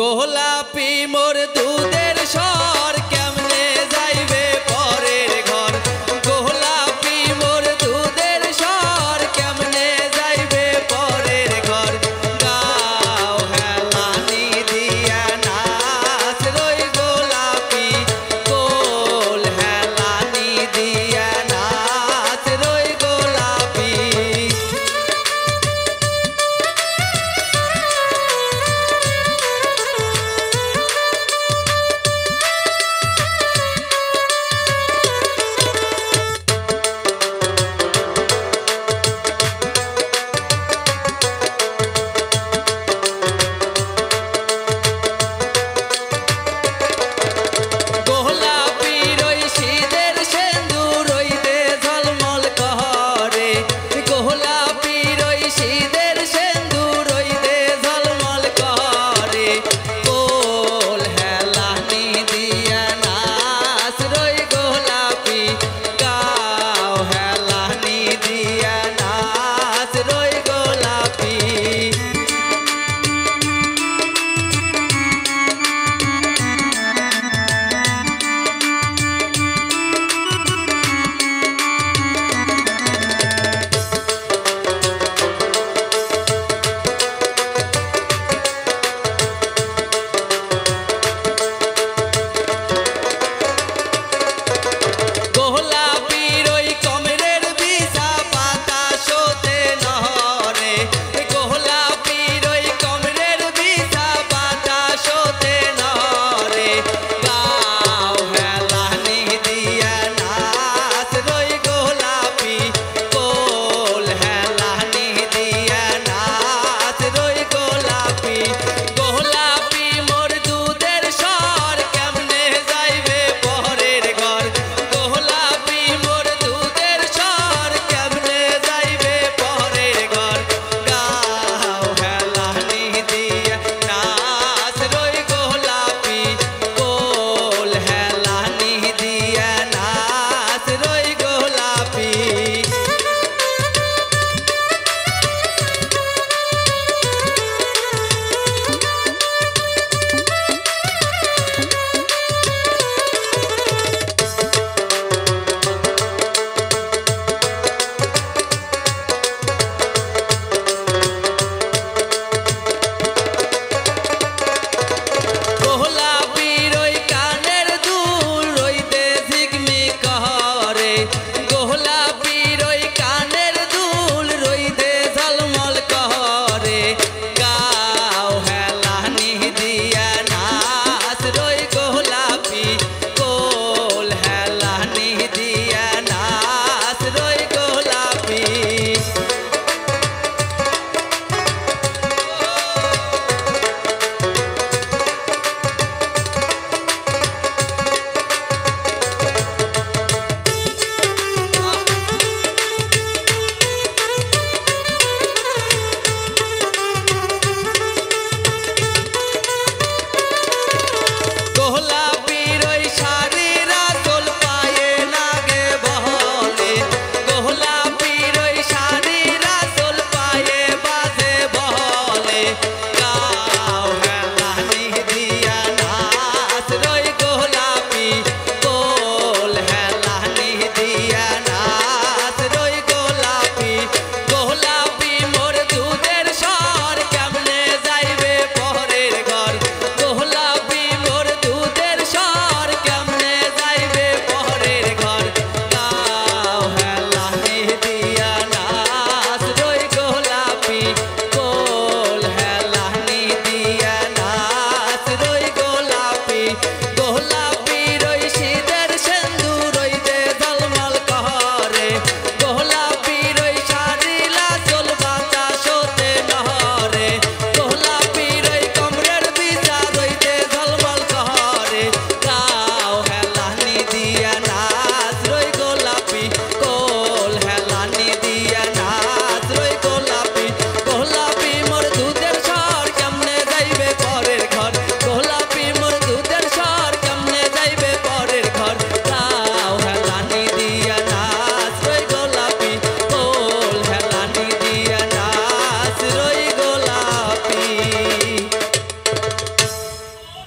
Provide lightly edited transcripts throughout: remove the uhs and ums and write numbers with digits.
গোলাপি মোর দুধের স্বর কেমনে যাইবে পরের ঘর। গোলাপি মোর দুধের স্বর কেমনে যাইবে পরের ঘর। গাও হেলানি দিয়া নাচ রই গোলাপি কোল হেলানি দিয়া নাচ রই গোলাপি।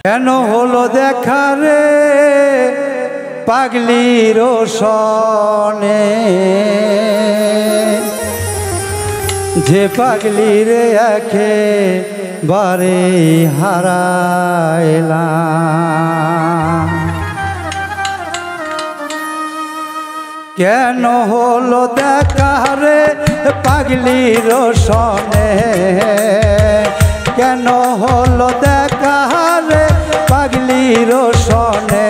কেন হলো দেখা রে পাগলির সনে, যে পাগলির একেবারে হারাইলাম। কেন হলো দেখা রে পাগলির সনে, কেন হলো দেখা রে পাগলির সনে,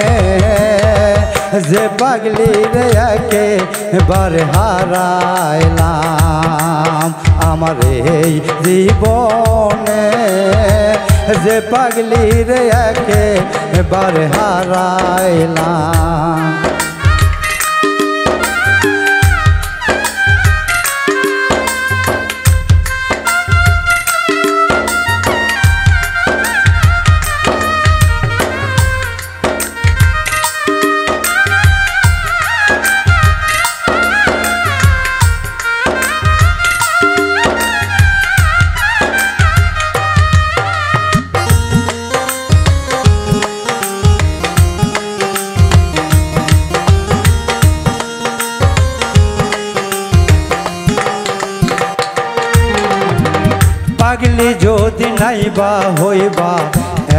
যে পাগলির একেবারে হারাইলাম আমার এই জীবনে, যে পাগলির একেবারে হারাইলাম। পাগলি যদি নাইবা হইবা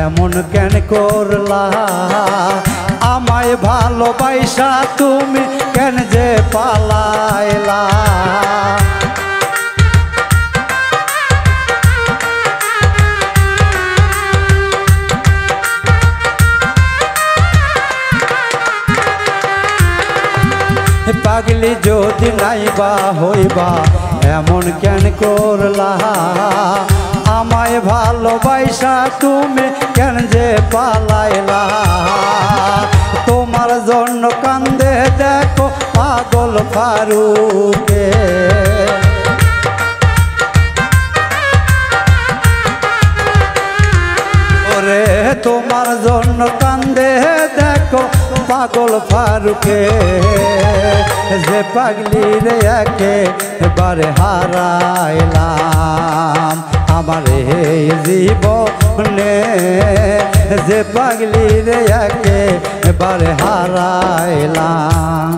এমন কেন করলা, আমায় ভালোবাসা তুমি কেন যে পালাইলা। পাগলি যদি নাইবা হইবা এমন কেন করলা, আমায় ভালোবাসা তুমি কেন যে পালাইলা। তোমার জন্য কান্দে দেখো পাগল ফারুকে, ওরে তোমার জন্য কান্দে দেখো পাগল ফারুকে, যে পাগলির একেবারে হারাইলাম আমার এই জীবনে, যে পাগলির একেবারে হারাইলাম।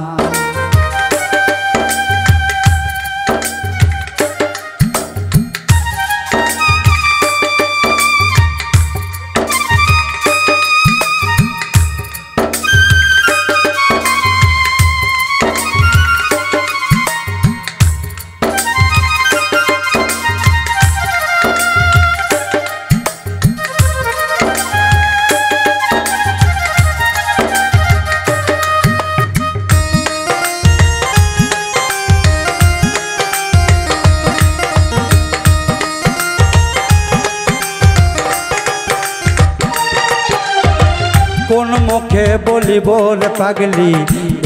কোন মুখে বলিব রে পাগলি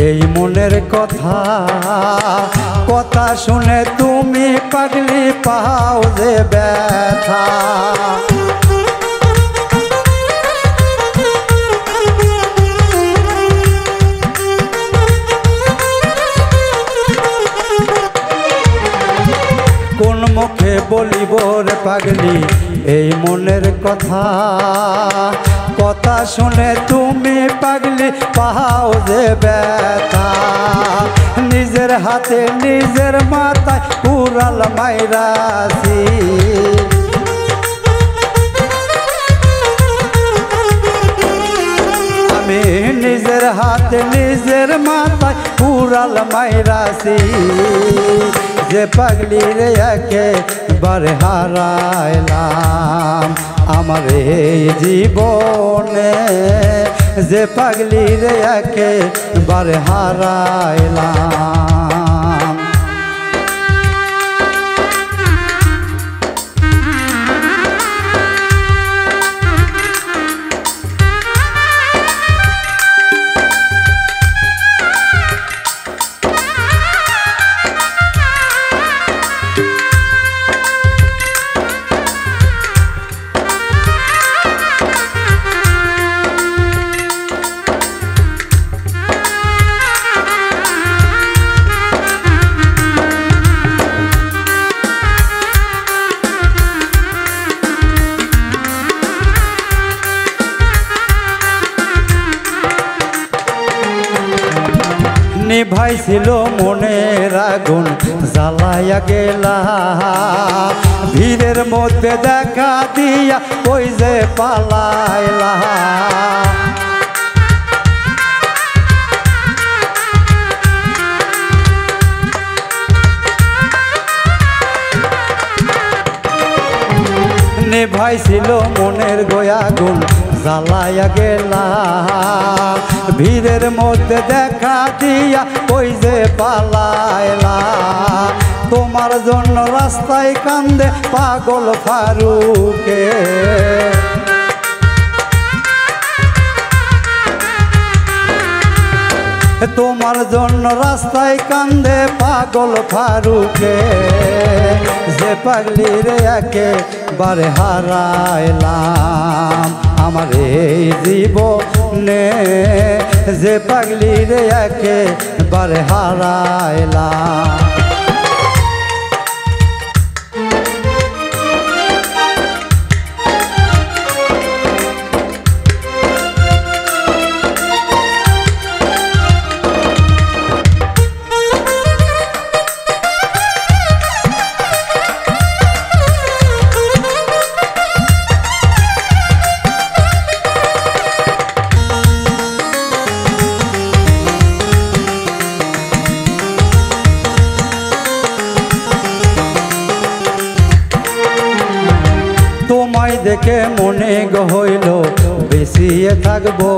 এই মনের কথা, কথা শুনে তুমি পাগলি পাও যে ব্যথা। কোন মুখে বলিব রে পাগলি এই মনের কথা, কথা শুনে তুমি পাগলি পাও যে ব্যথা। নিজের হাতে নিজের মাথায় কুড়াল মাইরাছি, আমি নিজের হাতে নিজের মাথায় কুড়াল মাইরাছি, যে পাগলির একেবারে হারাইলাম আমার এই জীবনে, যে পাগলির একেবারে হারাইলাম। নিভাইছিল মনের আগুন জ্বালাইয়া গেলা ভিড়ের মধ্যে দেখা দিয়া ওই যে পালাইলা নিভাইছিল মনের আগুন জ্বালাইয়া গেলা ভিড়ের মধ্যে দেখা দিয়া ওই যে পালাইলা তোমার জন্য রাস্তায় কান্দে পাগল ফারুকে তোমার জন্য রাস্তায় কান্দে পাগল ফারুকে যে পাগলি রে একেবারে হারাইলাম আমার এই জীবনে যে পাগলি রে একেবারে হারাইলাম তোমায় দেখে মনে হইল বেশিয়ে থাকবো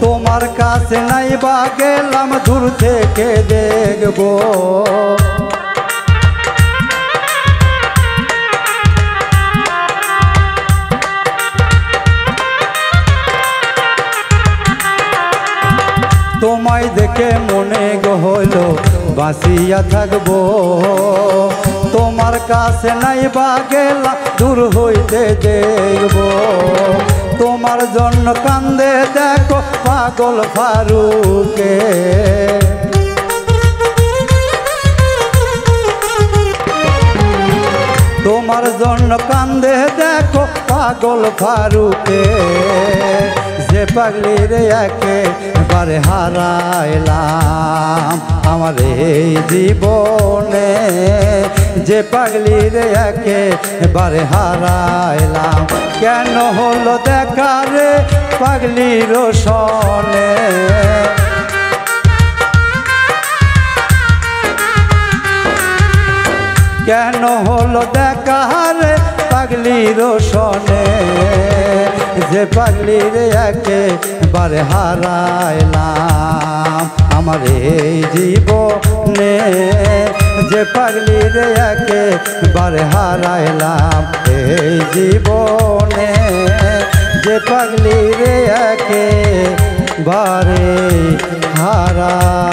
তোমার কাছে নাই বা গেলাম দূর থেকে দেখবো তোমায় দেখে মনে হইল বাঁচিয়া থাকবো তোমার কাছে নাই বা গেলা দূর হইতে দেখবো তোমার জন্য কান্দে দেখো পাগল ফারুকে তোমার জন্য কান্দে দেখো পাগল ফারুকে যে পাগলি রে একেবারে হারাইলাম আমার এই জীবনে যে পাগলি রে একেবারে হারাইলাম কেন হলো দেখা রে পাগলির সনে কেন হলো দেখা রে পাগলির সনে যে পাগলির একেবারে হারাইলাম আমার এই জীবনে যে পাগলির একেবারে হারাইলাম এই জীবনে যে পাগলির একেবারে হারাইলাম।